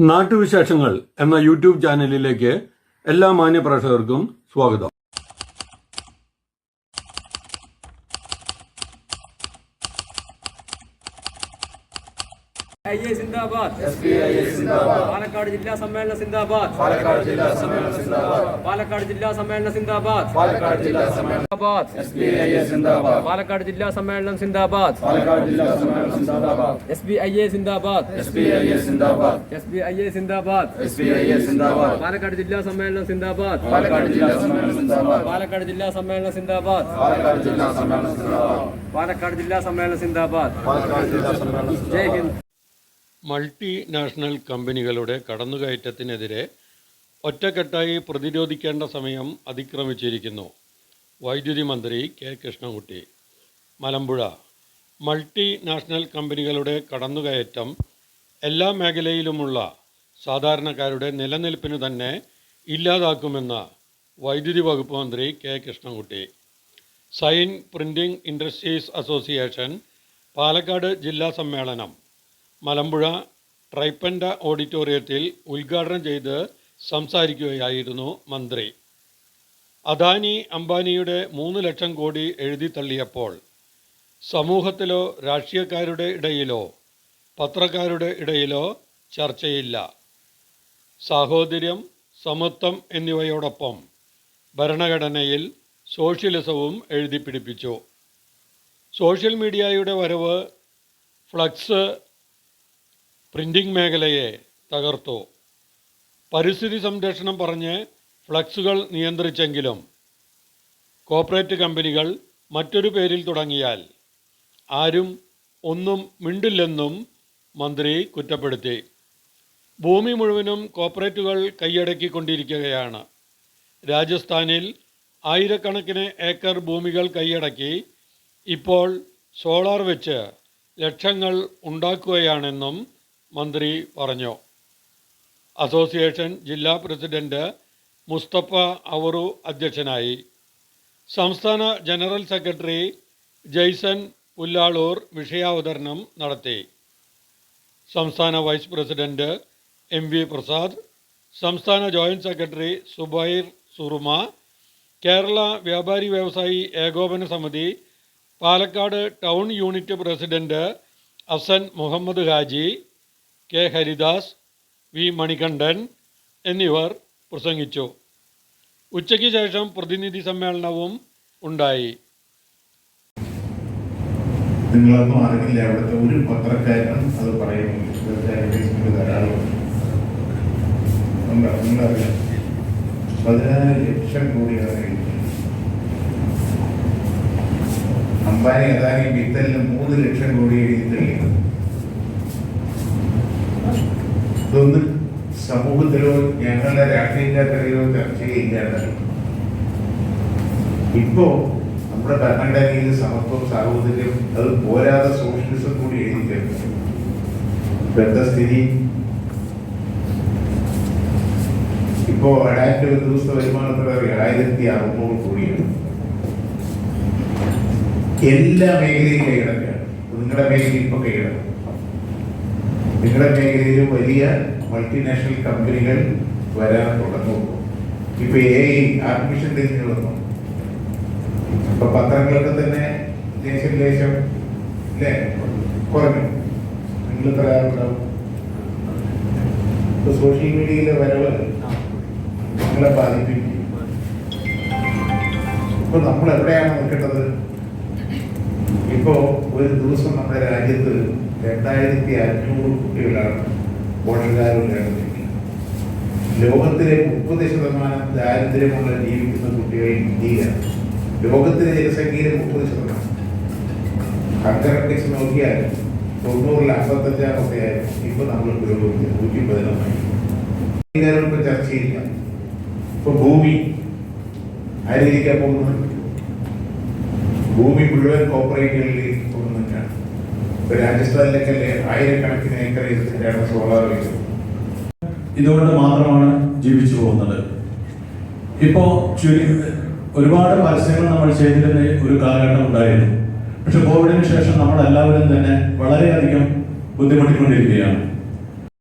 നാട്ടുവിശേഷങ്ങൾ എന്ന യൂട്യൂബ് ചാനലിലേക്ക് എല്ലാ മാന്യപ്രേക്ഷകർക്കും സ്വാഗതം. പാലക്കാട് ജില്ലാ സമ്മേളന സിന്ദാബാദ്. പാലക്കാട് ജില്ലാ സമ്മേളന സിന്ദാബാദ്. പാലക്കാട് ജില്ലാ സമ്മേളനം സിന്ദാബാദ്. പാലക്കാട് ജില്ലാ സമ്മേളനം സിന്ദാബാദ്. പാലക്കാട് ജില്ലാ സമ്മേളനം സിന്ദാബാദ്. പാലക്കാട് ജില്ലാ സമ്മേളനം സിന്ദാബാദ്. SBIA സിന്ദാബാദ്. SBIA സിന്ദാബാദ്. SBIA സിന്ദാബാദ്. SBIA സിന്ദാബാദ്. പാലക്കാട് ജില്ലാ സമ്മേളനം സിന്ദാബാദ്. പാലക്കാട് ജില്ലാ സമ്മേളനം സിന്ദാബാദ്. പാലക്കാട് ജില്ലാ സമ്മേളനം സിന്ദാബാദ്. പാലക്കാട് ജില്ലാ സമ്മേളനം സിന്ദാബാദ്. പാലക്കാട് ജില്ലാ സമ്മേളനം സിന്ദാബാദ്. പാലക്കാട് ജില്ലാ സമ്മേളനം. ജയ് ഹിന്ദ്. മൾട്ടിനാഷണൽ കമ്പനികളുടെ കടന്നുകയറ്റത്തിനെതിരെ ഒറ്റക്കെട്ടായി പ്രതിരോധിക്കേണ്ട സമയം അതിക്രമിച്ചിരിക്കുന്നു. വൈദ്യുതി മന്ത്രി കെ കൃഷ്ണൻകുട്ടി. മലമ്പുഴ. മൾട്ടിനാഷണൽ കമ്പനികളുടെ കടന്നുകയറ്റം എല്ലാ മേഖലയിലുമുള്ള സാധാരണക്കാരുടെ നിലനിൽപ്പിന് തന്നെ ഇല്ലാതാക്കുമെന്ന് വൈദ്യുതി വകുപ്പ് മന്ത്രി K Krishnankutty. Sign printing industries association Palakkad ജില്ലാ സമ്മേളനം മലമ്പുഴ ട്രൈപ്പൻഡ ഓഡിറ്റോറിയത്തിൽ ഉദ്ഘാടനം ചെയ്ത് സംസാരിക്കുകയായിരുന്നു മന്ത്രി. അദാനി അംബാനിയുടെ 3 ലക്ഷം കോടി എഴുതിത്തള്ളിയപ്പോൾ സമൂഹത്തിലോ രാഷ്ട്രീയക്കാരുടെ ഇടയിലോ പത്രക്കാരുടെ ഇടയിലോ ചർച്ചയില്ല. സാഹോദര്യം, സമത്വം എന്നിവയോടൊപ്പം ഭരണഘടനയിൽ സോഷ്യലിസവും എഴുതിപ്പിടിപ്പിച്ചു. സോഷ്യൽ മീഡിയയുടെ വരവ് ഫ്ലക്സ് പ്രിൻറ്റിംഗ് മേഖലയെ തകർത്തു. പരിസ്ഥിതി സംരക്ഷണം പറഞ്ഞ് ഫ്ലക്സുകൾ നിയന്ത്രിച്ചെങ്കിലും കോർപ്പറേറ്റ് കമ്പനികൾ മറ്റൊരു പേരിൽ തുടങ്ങിയാൽ ആരും ഒന്നും മിണ്ടില്ലെന്നും മന്ത്രി കുറ്റപ്പെടുത്തി. ഭൂമി മുഴുവനും കോർപ്പറേറ്റുകൾ കൈയടക്കിക്കൊണ്ടിരിക്കുകയാണ്. രാജസ്ഥാനിൽ ആയിരക്കണക്കിന് ഏക്കർ ഭൂമികൾ കൈയടക്കി ഇപ്പോൾ സോളാർ വെച്ച് ലക്ഷങ്ങൾ ഉണ്ടാക്കുകയാണെന്നും മന്ത്രി പറഞ്ഞു. അസോസിയേഷൻ ജില്ലാ പ്രസിഡന്റ് മുസ്തഫ അവറു അധ്യക്ഷനായി. സംസ്ഥാന ജനറൽ സെക്രട്ടറി ജെയ്സൺ പുല്ലാളൂർ വിഷയാവതരണം നടത്തി. സംസ്ഥാന വൈസ് പ്രസിഡന്റ് MV പ്രസാദ്, സംസ്ഥാന ജോയിന്റ് സെക്രട്ടറി സുബൈർ സുറുമ, കേരള വ്യാപാരി വ്യവസായി ഏകോപന സമിതി Palakkad town unit president Hassan Muhammad Haji, K Haridas, V Manikandan എന്നിവർ പ്രസംഗിച്ചു. ഉച്ചയ്ക്ക് ശേഷം പ്രതിനിധി സമ്മേളനവും ഉണ്ടായി. നിങ്ങളൊന്നും അറിയില്ല, അവിടുത്തെ ഒരു പത്രക്കാരനും അത് പറയുന്നു. ധാരാളം നിങ്ങളറിയാം. 14 ലക്ഷം കോടിയാണ് അംബാനി അദാനി മിത്തലിന് 3 ലക്ഷം കോടി എഴുതിത്തള്ളിയത്. ഇതൊന്നും സമൂഹത്തിലോ ഞങ്ങളുടെ രാഷ്ട്രീയക്കാർക്കിടയിലോ ചർച്ച ചെയ്യില്ലാതെ ഇപ്പോ നമ്മുടെ ഭരണഘടനയിൽ സമത്വം, സാഹോദര്യം, അത് പോരാതെ സോഷ്യലിസം കൂടി എഴുതി ചേർന്നു. ഇപ്പോഴത്തെ സ്ഥിതി ഇപ്പോ അഡാപ്റ്റ് ഒരു ദിവസത്തെ വരുമാനത്തിൽ 1600 കോടിയാണ്. എല്ലാ മേഖലയും കൈയടക്കുകയാണ്. നിങ്ങളുടെ മേഖലയിൽ ഇപ്പൊ കൈയടക്കും. നിങ്ങളുടെ മേഖലയിൽ വലിയ മൾട്ടിനാഷണൽ കമ്പനികൾ വരാൻ തുടങ്ങും. ഇപ്പൊ ആർട്ടിഫിഷ്യൽ ഇന്റലിജൻസ് വന്നു. ഇപ്പൊ പത്രങ്ങളൊക്കെ തന്നെ ലേശം അല്ലേ കുറഞ്ഞു. നിങ്ങൾ പറയാറുണ്ടാവും. ഇപ്പൊ സോഷ്യൽ മീഡിയയിലെ വരവ് നമ്മളെ ബാധിപ്പിക്കും. ഇപ്പൊ നമ്മൾ എവിടെയാണ് നിൽക്കേണ്ടത്? ഇപ്പോ ഒരു ദിവസം നമ്മുടെ രാജ്യത്ത് 2500 കുട്ടികളാണ് പോഷകാഹാരം. ലോകത്തിലെ 30% ദാരിദ്ര്യമുള്ള ജീവിക്കുന്ന കുട്ടികൾ ഇന്ത്യയിലാണ്. ലോകത്തിലെ ജനസംഖ്യയിലെ 30%. കൺകറക്ടിക്സ് നോക്കിയാൽ 90-ൽ 55-ാമത്തെയായിരുന്നു. ഇപ്പൊ നമ്മൾ പുരോഗമിച്ചു 111. ഇപ്പൊ ചർച്ചയില്ല. ഇപ്പൊ ഭൂമി ആയിരിക്കാൻ പോകുന്നത്? ഭൂമി മുഴുവൻ കോർപ്പറേറ്റുകളിലേക്ക് പോകുന്നതാണ്. രാജസ്ഥാനിലേക്കല്ലേ ആയിരക്കണക്കിന് ഏക്കർ എടുത്തിട്ടാണ് സോളാർ വെച്ചത്. ഇതുകൊണ്ട് മാത്രമാണ് ജീവിച്ചു പോകുന്നത്. ഇപ്പോ ഒരുപാട് പരസ്യങ്ങൾ നമ്മൾ ചെയ്തിരുന്ന ഒരു കാലഘട്ടം ഉണ്ടായിരുന്നു. പക്ഷെ കോവിഡിന് ശേഷം നമ്മളെല്ലാവരും തന്നെ വളരെയധികം ബുദ്ധിമുട്ടിക്കൊണ്ടിരിക്കുകയാണ്.